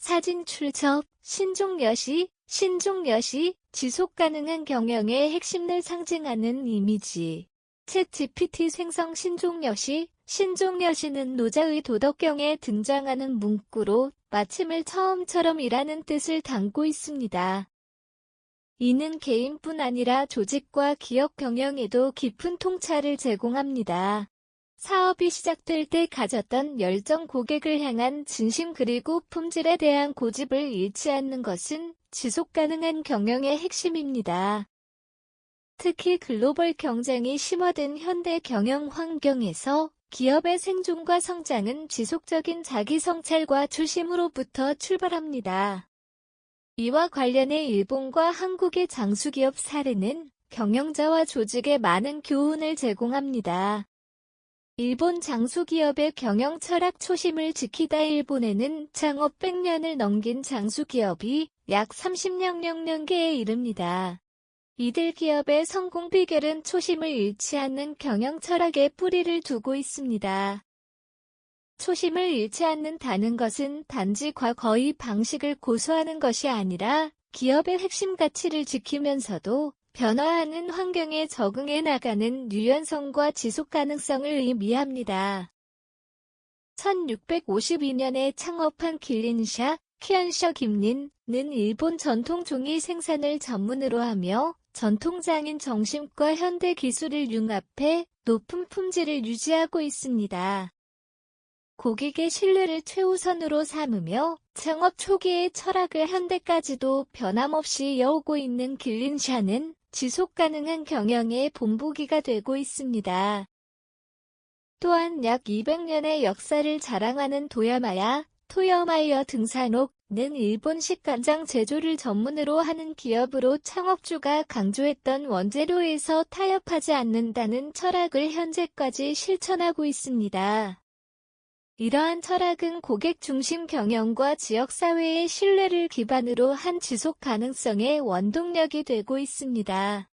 사진 출처 신종여시. 신종여시, 지속가능한 경영의 핵심을 상징하는 이미지. 챗GPT 생성 신종여시. 신종여시는 노자의 도덕경에 등장하는 문구로 마침을 처음처럼이라는 뜻을 담고 있습니다. 이는 개인뿐 아니라 조직과 기업 경영에도 깊은 통찰을 제공합니다. 사업이 시작될 때 가졌던 열정, 고객을 향한 진심 그리고 품질에 대한 고집을 잃지 않는 것은 지속가능한 경영의 핵심입니다. 특히 글로벌 경쟁이 심화된 현대 경영 환경에서 기업의 생존과 성장은 지속적인 자기 성찰과 초심으로부터 출발합니다. 이와 관련해 일본과 한국의 장수기업 사례는 경영자와 조직에 많은 교훈을 제공합니다. 일본 장수기업의 경영 철학 초심을 지키다. 일본에는 창업 100년을 넘긴 장수기업이 약 30년개에 이릅니다. 이들 기업의 성공 비결은 초심을 잃지 않는 경영 철학에 뿌리를 두고 있습니다. 초심을 잃지 않는다는 것은 단지 과거의 방식을 고수하는 것이 아니라 기업의 핵심 가치를 지키면서도 변화하는 환경에 적응해 나가는 유연성과 지속가능성을 의미합니다. 1652년에 창업한 길린샤, 키언셔 김린은 일본 전통 종이 생산을 전문으로 하며 전통장인 정신과 현대 기술을 융합해 높은 품질을 유지하고 있습니다. 고객의 신뢰를 최우선으로 삼으며 창업 초기의 철학을 현대까지도 변함없이 이어오고 있는 길린샤는 지속가능한 경영의 본보기가 되고 있습니다. 또한 약 200년의 역사를 자랑하는 도야마야, 토요마이어 등산옥는 일본식 간장 제조를 전문으로 하는 기업으로 창업주가 강조했던 원재료에서 타협하지 않는다는 철학을 현재까지 실천하고 있습니다. 이러한 철학은 고객 중심 경영과 지역사회의 신뢰를 기반으로 한 지속 가능성의 원동력이 되고 있습니다.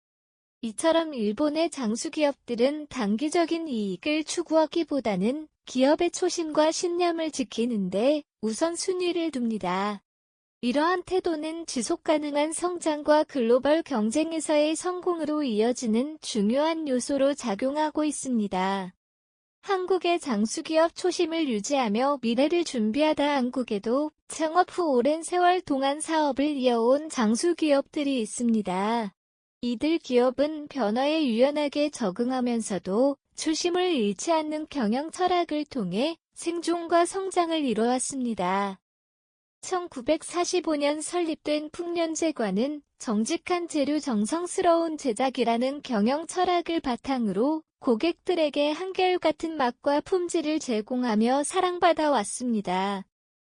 이처럼 일본의 장수기업들은 단기적인 이익을 추구하기보다는 기업의 초심과 신념을 지키는데 우선순위를 둡니다. 이러한 태도는 지속가능한 성장과 글로벌 경쟁에서의 성공으로 이어지는 중요한 요소로 작용하고 있습니다. 한국의 장수기업 초심을 유지하며 미래를 준비하다. 한국에도 창업 후 오랜 세월 동안 사업을 이어온 장수기업들이 있습니다. 이들 기업은 변화에 유연하게 적응하면서도 초심을 잃지 않는 경영 철학을 통해 생존과 성장을 이뤄왔습니다. 1945년 설립된 풍년제과는 정직한 재료 정성스러운 제작이라는 경영 철학을 바탕으로 고객들에게 한결같은 맛과 품질을 제공하며 사랑받아 왔습니다.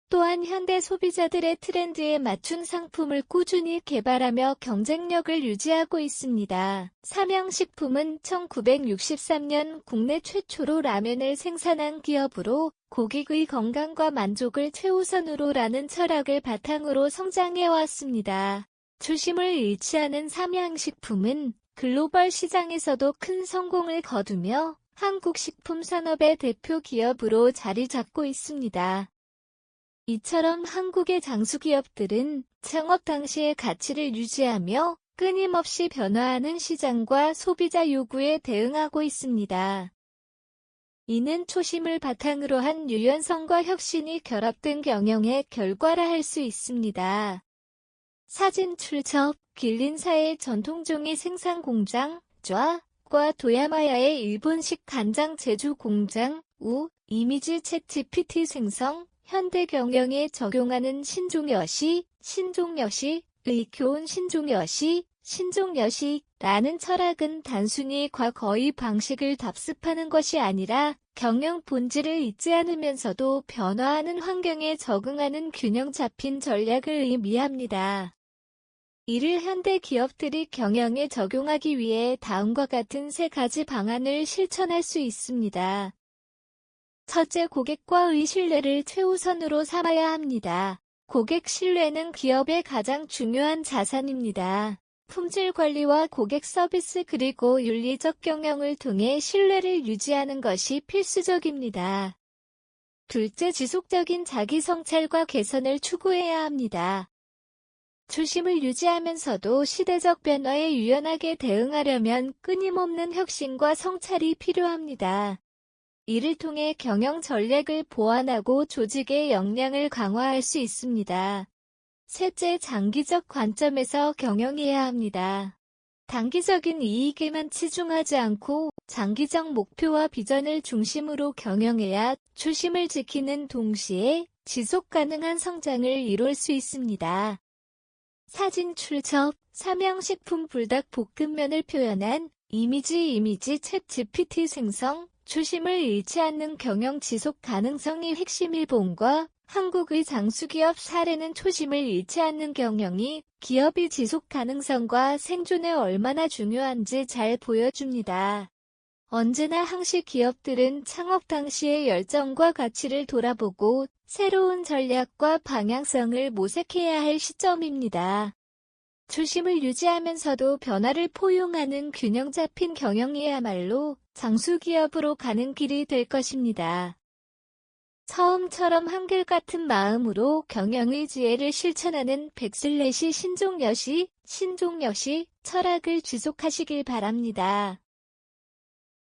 또한 현대 소비자들의 트렌드에 맞춘 상품을 꾸준히 개발하며 경쟁력을 유지하고 있습니다. 삼양식품은 1963년 국내 최초로 라면을 생산한 기업으로 고객의 건강과 만족을 최우선으로 라는 철학을 바탕으로 성장해왔습니다. 초심을 잃지 않은 삼양식품은 글로벌 시장에서도 큰 성공을 거두며 한국 식품 산업의 대표 기업으로 자리 잡고 있습니다. 이처럼 한국의 장수기업들은 창업 당시의 가치를 유지하며 끊임없이 변화하는 시장과 소비자 요구에 대응하고 있습니다. 이는 초심을 바탕으로 한 유연성과 혁신이 결합된 경영의 결과라 할 수 있습니다. 사진 출처 길린사의 전통종이 생산 공장, 좌과 도야마야의 일본식 간장 제조 공장, 우, 이미지 챗GPT 생성, 현대 경영에 적용하는 신종여시, 신종여시의 교훈 신종여시라는 철학은 단순히 과거의 방식을 답습하는 것이 아니라 경영 본질을 잊지 않으면서도 변화하는 환경에 적응하는 균형 잡힌 전략을 의미합니다. 이를 현대 기업들이 경영에 적용하기 위해 다음과 같은 세 가지 방안을 실천할 수 있습니다. 첫째, 고객과의 신뢰를 최우선으로 삼아야 합니다. 고객 신뢰는 기업의 가장 중요한 자산입니다. 품질 관리와 고객 서비스 그리고 윤리적 경영을 통해 신뢰를 유지하는 것이 필수적입니다. 둘째, 지속적인 자기 성찰과 개선을 추구해야 합니다. 초심을 유지하면서도 시대적 변화에 유연하게 대응하려면 끊임없는 혁신과 성찰이 필요합니다. 이를 통해 경영 전략을 보완하고 조직의 역량을 강화할 수 있습니다. 셋째, 장기적 관점에서 경영해야 합니다. 단기적인 이익에만 치중하지 않고 장기적 목표와 비전을 중심으로 경영해야 초심을 지키는 동시에 지속 가능한 성장을 이룰 수 있습니다. 사진 출처, 삼양식품 불닭볶음면을 표현한 이미지 챗 GPT 생성, 초심을 잃지 않는 경영 지속 가능성이 핵심. 일본과 한국의 장수기업 사례는 초심을 잃지 않는 경영이 기업의 지속 가능성과 생존에 얼마나 중요한지 잘 보여줍니다. 언제나 항시 기업들은 창업 당시의 열정과 가치를 돌아보고 새로운 전략과 방향성을 모색해야 할 시점입니다. 초심을 유지하면서도 변화를 포용하는 균형 잡힌 경영이야말로 장수기업으로 가는 길이 될 것입니다. 처음처럼 한결같은 마음으로 경영의 지혜를 실천하는 백슬래시 신종여시 철학을 지속하시길 바랍니다.